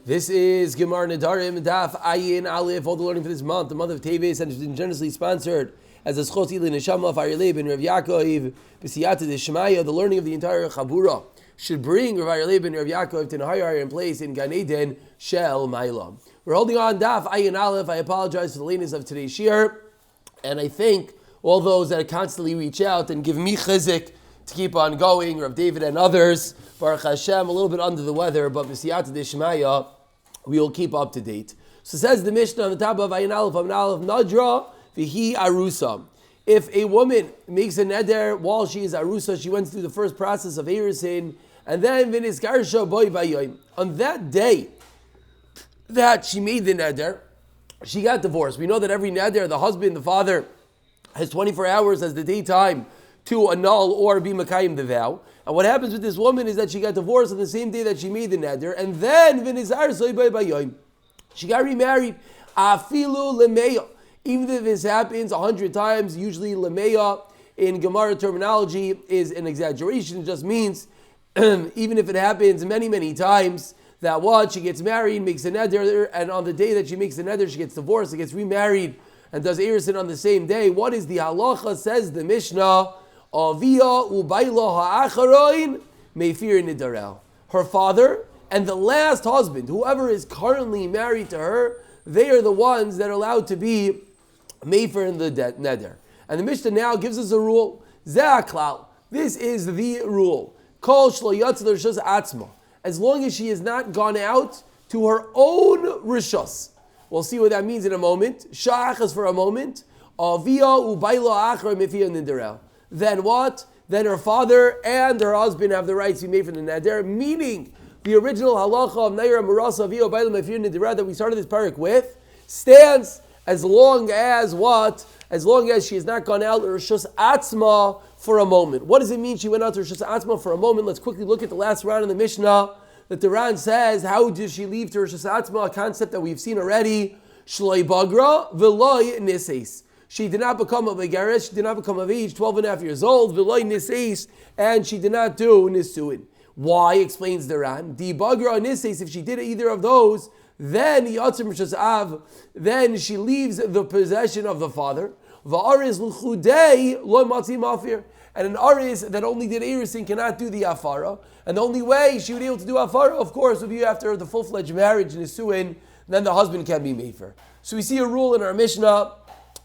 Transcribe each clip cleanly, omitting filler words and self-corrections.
This is Gemara Nedarim Daf Ayin Aleph. All the learning for this month, the month of Teves, and it's been generously sponsored as a Schos Ili Neshama of Aryeh ben Rav Yaakov B'Siyata Deshmaya. The learning of the entire Chabura should bring Rav Aryeh ben Rav Yaakov to an higher place in Gan Eden Shel Ma'ila. We're holding on Daf Ayin Aleph. I apologize for the lateness of today's shiur, and I thank all those that constantly reach out and give me chizik to keep on going, Rav David and others. Baruch Hashem, a little bit under the weather, but B'Siyata Deshmaya, we will keep up to date. So says the Mishnah on the top of Ayin Aleph, Nadra V'hi Arusa. If a woman makes a neder while she is Arusa, she went through the first process of Erusin, and then V'nizkarsha Boy Bayoim. On that day that she made the neder, she got divorced. We know that every neder, the husband, the father, has 24 hours as the daytime to annul or be makayim the vow. And what happens with this woman is that she got divorced on the same day that she made the neder, and then she got remarried. Afilu lemeya. Even if this happens 100 times, usually lemeya in Gemara terminology is an exaggeration. It just means even if it happens many, many times, that what she gets married, makes a neder, and on the day that she makes the neder, she gets divorced, she gets remarried, and does erusin on the same day. What is the halacha? Says the Mishnah. Avia ubayla ha'acharoin meifir nidarel. Her father and the last husband, whoever is currently married to her, they are the ones that are allowed to be meifir in the neder. And the Mishnah now gives us a rule. Ze'aklal. This is the rule. Kol shlo yatzil rishus atzma. As long as she has not gone out to her own rishus. We'll see what that means in a moment. Sha'achas for a moment. Avia ubayla ha'acharoin meifir nidarel. Then what? Then her father and her husband have the rights to be made for the neder, meaning the original halacha of Naira Marasa Vio Bailam Efir Nidira that we started this parak with stands as long as what? As long as she has not gone out to Rishus Atzma for a moment. What does it mean she went out to Rishus Atzma for a moment? Let's quickly look at the last round in the Mishnah that the Ran says, how does she leave to Rishus Atzma? A concept that we've seen already. Shloi Bagra V'loi Niseis. She did not become a Begaresh, she did not become of age, 12 and a half years old, V'loi Niseis, and she did not do Nisuin. Why? Explains the Ran. Di Bagra Niseis, if she did either of those, then Yatzim Rishas Av, then she leaves the possession of the father. V'aris l'chudei lo matzi mafir. And an aris that only did Erusin cannot do the afara. And the only way she would be able to do afara, of course, would be after the full-fledged marriage, Nisuin, then the husband can be mefer. So we see a rule in our Mishnah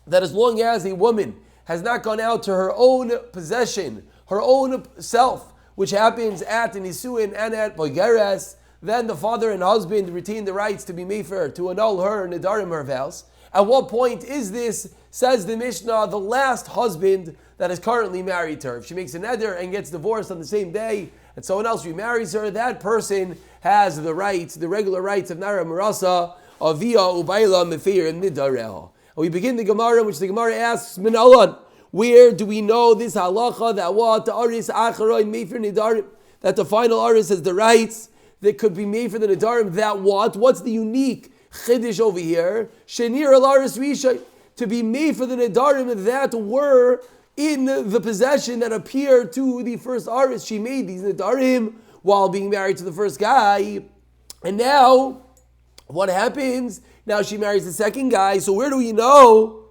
that as long as a woman has not gone out to her own possession, her own self, which happens at the Nisuin and at Bogeres, then the father and husband retain the rights to be mefer, to annul her Nedarim, her vows. At what point is this, says the Mishnah, the last husband that is currently married to her? If she makes a neder and gets divorced on the same day, and someone else remarries her, that person has the rights, the regular rights of Nara Marasa, Avia, Ubayla, Mefir, and Nidarel. We begin the Gemara, which the Gemara asks, Minalan, where do we know this halacha that what the aris acharoin meifir nidarim, that the final aris has the rights that could be made for the nidarim? That what? What's the unique chiddush over here? Shenir al aris rishay, to be made for the nidarim that were in the possession that appeared to the first aris. She made these nidarim while being married to the first guy, and now what happens? Now she marries the second guy. So where do we know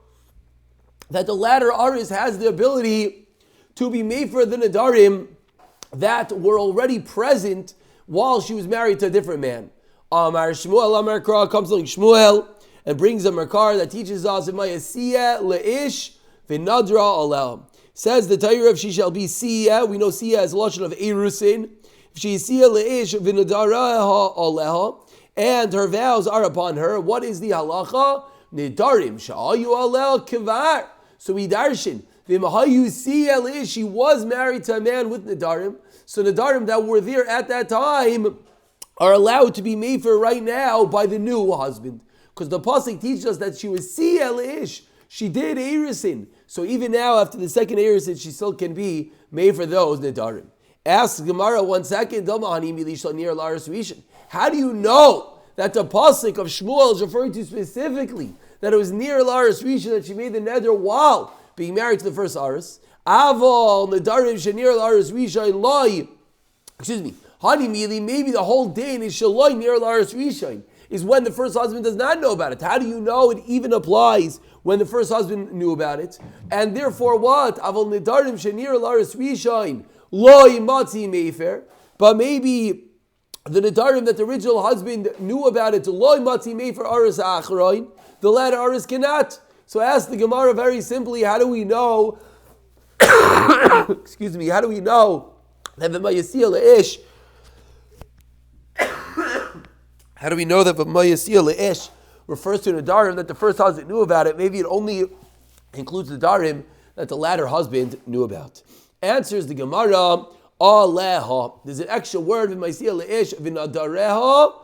that the latter aris has the ability to be made for the nedarim that were already present while she was married to a different man? Amar Shmuel, Amar Kra, comes along Shmuel and brings a Merkar that teaches us Mayasiya leish v'nadra aleh. Says the Torah, if she shall be siya, we know siya is a lashon of erusin. If she is siya leish v'nadara aleh, and her vows are upon her, what is the halacha? Nedarim sha'ayu alel kivar. So we darshin. She was married to a man with nedarim. So nedarim that were there at that time are allowed to be made for right now by the new husband. Because the pasuk teaches us that she was siya. She did erusin. So even now, after the second erusin, she still can be made for those nedarim. Ask Gemara 1 second. How do you know that the pasuk of Shmuel is referring to specifically that it was near Laris Rishon that she made the neder while being married to the first Aris? Aval nedarim shenir Laris Rishon loy. Excuse me. Hanimili, maybe the whole din is shaloi near laris rishon, is when the first husband does not know about it. How do you know it even applies when the first husband knew about it? And therefore what? Avol nedarim shenir laris rishon loi matzi mefer. But maybe the nedarim that the original husband knew about it, loi matzi mefer aris achroin, the latter aris cannot. So ask the Gemara very simply, how do we know excuse me, how do we know that the Mayasiyah Le'ish how do we know that the Mayasiyah Le'ish refers to the Nedarim that the first husband knew about it? Maybe it only includes the Nedarim that the latter husband knew about. Answers the Gemara, Aleha. There's an extra word in Mayasiyah Le'ish, V'nadareha,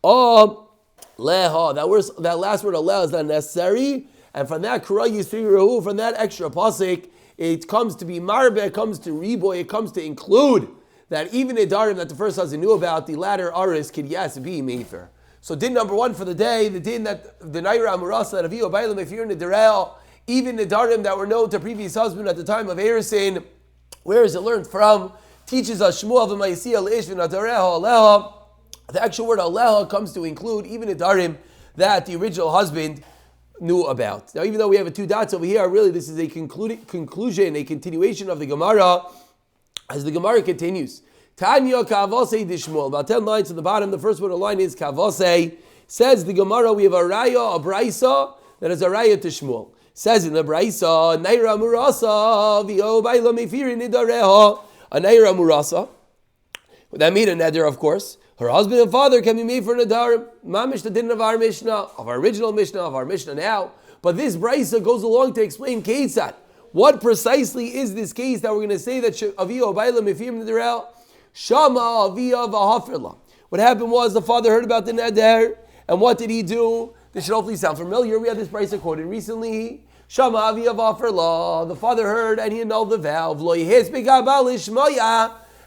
Aleha. That last word, Aleha, is not necessary. And from that, from that extra pasuk, it comes to be marbe, it comes to riboy, it comes to include that even Nedarim that the first husband knew about, the latter aris could yes be mefer. So din number one for the day, the din that the Naira Amurasa that Aviyo Bailam, if you're Nedarel, even Nedarim that were known to previous husband at the time of Erisin, where is it learned from? Teaches us Shmuel v'Mayasiyah Le'ish v'Nadareha Aleha. The actual word Aleha comes to include even Nedarim that the original husband knew about. Now, even though we have a two dots over here, really this is a conclusion, a continuation of the Gemara, as the Gemara continues. Tanya kavosei dishmol. About 10 lines to the bottom, the first word of the line is kavosei. Says the Gemara, we have a raya, a braisa, that is a raya to Shmuel. Says in the braisa, naira murasa, v'o baila mefiri nidareha. A naira murasa. That made a neder, of course. Her husband and father can be made for Nedarim. Mamish the din of our Mishnah, of our original Mishnah, of our Mishnah now. But this brisa goes along to explain Ketzat. What precisely is this case that we're going to say that Aviya Obayla Mefir Nedarel? Shama Aviya V'Hafirla. What happened was the father heard about the Neder, and what did he do? This should hopefully sound familiar. We had this brisa quoted recently. Shama Aviya V'Hafirla. The father heard and he annulled the vow.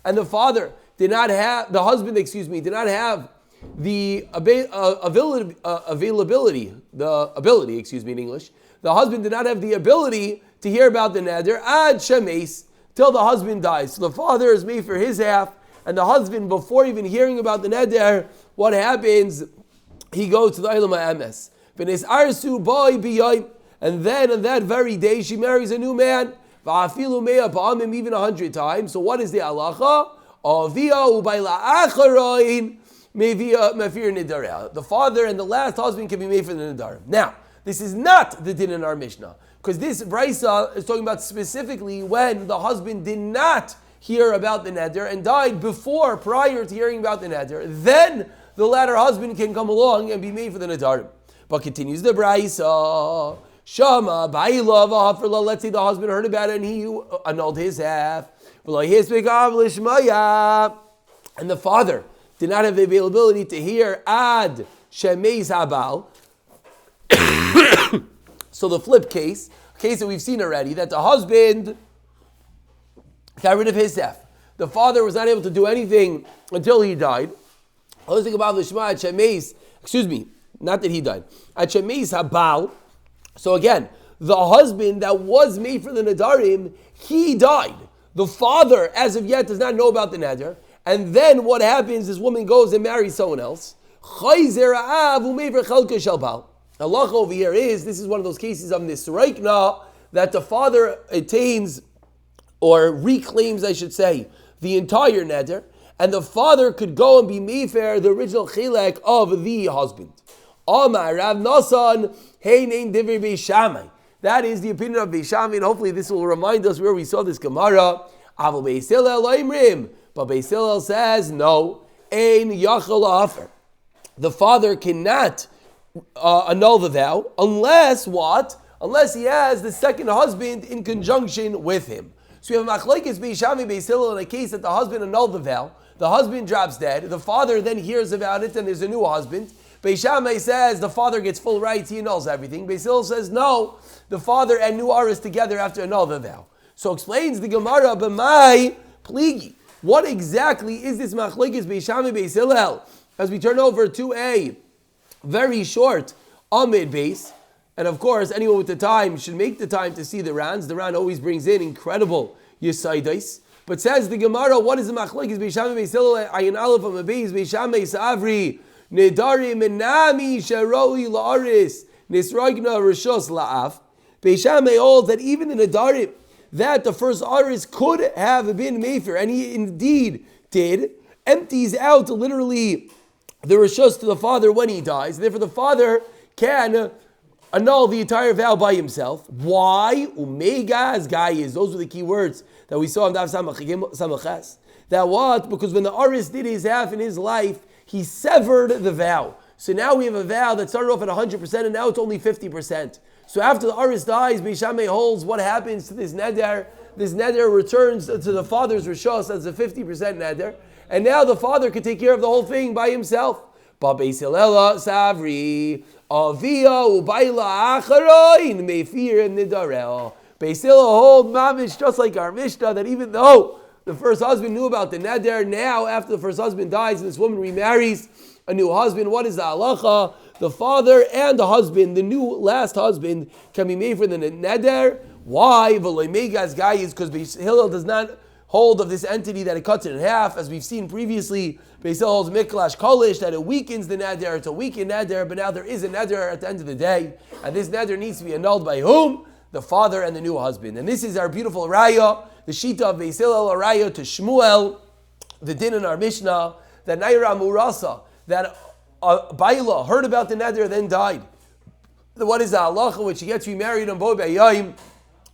And the father did not have, the husband, did not have the ability in English. The husband did not have the ability to hear about the neder ad shemes till the husband dies. So the father is made for his half, and the husband, before even hearing about the neder, what happens? He goes to the Ilam HaEmes. And then on that very day, she marries a new man. Even 100 times. So what is the halacha? The father and the last husband can be made for the Nedarim. Now, this is not the din in our Mishnah, because this brisa is talking about specifically when the husband did not hear about the neder and died prior to hearing about the neder. Then the latter husband can come along and be made for the Nedarim. But continues the brisa. Shama ba'ila v'hafrla. Let's say the husband heard about it and he annulled his half. And the father did not have the availability to hear ad shemeis habal. So the flip case, a case that we've seen already, that the husband got rid of his half. The father was not able to do anything until he died. Not that he died. At shemeis habal. So again, the husband that was made for the Nedarim, he died. The father, as of yet, does not know about the neder. And then what happens, this woman goes and marries someone else. Allah over here is, this is one of those cases of nisraikna, that the father attains, or reclaims, I should say, the entire neder, and the father could go and be mefer, the original chilek of the husband. Amar Rav Nasan, Heinain Divri Beishamai. That is the opinion of Beishamai, and hopefully this will remind us where we saw this Gemara. Aval Beis Hillel Oimrim, but Beis Hillel says no. Ein Yachol Afer. The father cannot annul the vow unless what? Unless he has the second husband in conjunction with him. So we have Machlekes Beishamai Beis Hillel in a case that the husband annulled the vow. The husband drops dead. The father then hears about it, and there's a new husband. Beis Shammai says the father gets full rights, he annuls everything. Beis Hillel says no, the father and new aris together have to annul the vow. So explains the Gemara, b'mai pligi. What exactly is this machlekes Beis Shammai Beis Hillel? As we turn over to a very short Amid base, and of course anyone with the time should make the time to see the Rans. The Ran always brings in incredible Yesaidais. But says the Gemara, what is the machlokes? Beishamay Beisil Ayin Aleph Amabeis Beishamay Savri Nedarim Menami Sharoi La'aris Nisragna Rishos La'af. Beishamay holds that even in Nedarim that the first aris could have been mefer, and he indeed did, empties out literally the rishos to the father when he dies. And therefore the father can annul the entire vow by himself. Why? Umegas gayis. Those were the key words that we saw in Daf Samachas. That what? Because when the aris did his half in his life, he severed the vow. So now we have a vow that started off at 100% and now it's only 50%. So after the aris dies, Beishamay holds what happens to this neder. This neder returns to the father's rishos as a 50% neder. And now the father can take care of the whole thing by himself. But Beis Hillel Savri Avia Ubayla Acharoin Meifir Nidarel. Beis Hillel hold mamish just like our Mishnah that even though the first husband knew about the neder, now after the first husband dies and this woman remarries a new husband, what is the halacha? The father and the husband, the new last husband, can be made for the neder. Why? V'loimegas gayis, because Beis Hillel does not hold of this entity that it cuts it in half, as we've seen previously. Beis Hillel holds miklash kolish, that it weakens the neder. It's a weakened neder, but now there is a neder at the end of the day, and this neder needs to be annulled by whom? The father and the new husband. And this is our beautiful raya, the shita of Beis Hillel, a raya to Shmuel, the din in our Mishnah, that Naira Murasa, that Baila heard about the neder, then died. What is the halacha when she gets remarried on Bo Be'ayim?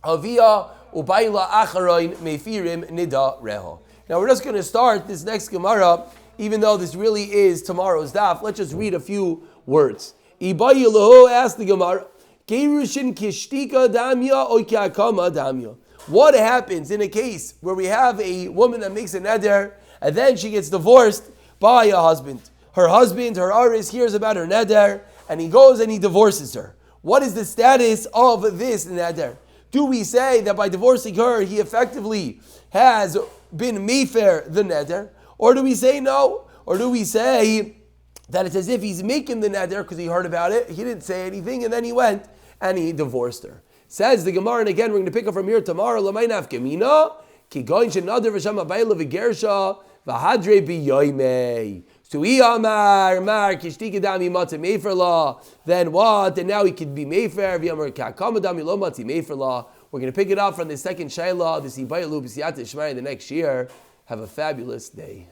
Avia ubayla acharoin mefirim nida reho. Now we're just going to start this next Gemara, even though this really is tomorrow's daf. Let's just read a few words. Ibayilahu asked the Gemara, Gerushin kishtika damya or kiakama damya. What happens in a case where we have a woman that makes a neder and then she gets divorced by a husband? Her husband, her aris, hears about her neder and he goes and he divorces her. What is the status of this neder? Do we say that by divorcing her, he effectively has been mefer the neder? Or do we say no? Or do we say that it's as if he's making the neder because he heard about it, he didn't say anything, and then he went and he divorced her? Says the Gemara, and again we're going to pick up from here tomorrow. L'may nafkamina ki goyin shenadar v'sham abayla v'gersha v'hadre biyoymei. So he amar kishtika dami matzi mefer la. Then what? And now he could be mefer. V'yamar kakama dami lo matzi mefer la. We're going to pick it up from the second shayla, this ibaylu b'siyat ishmai the next year. Have a fabulous day.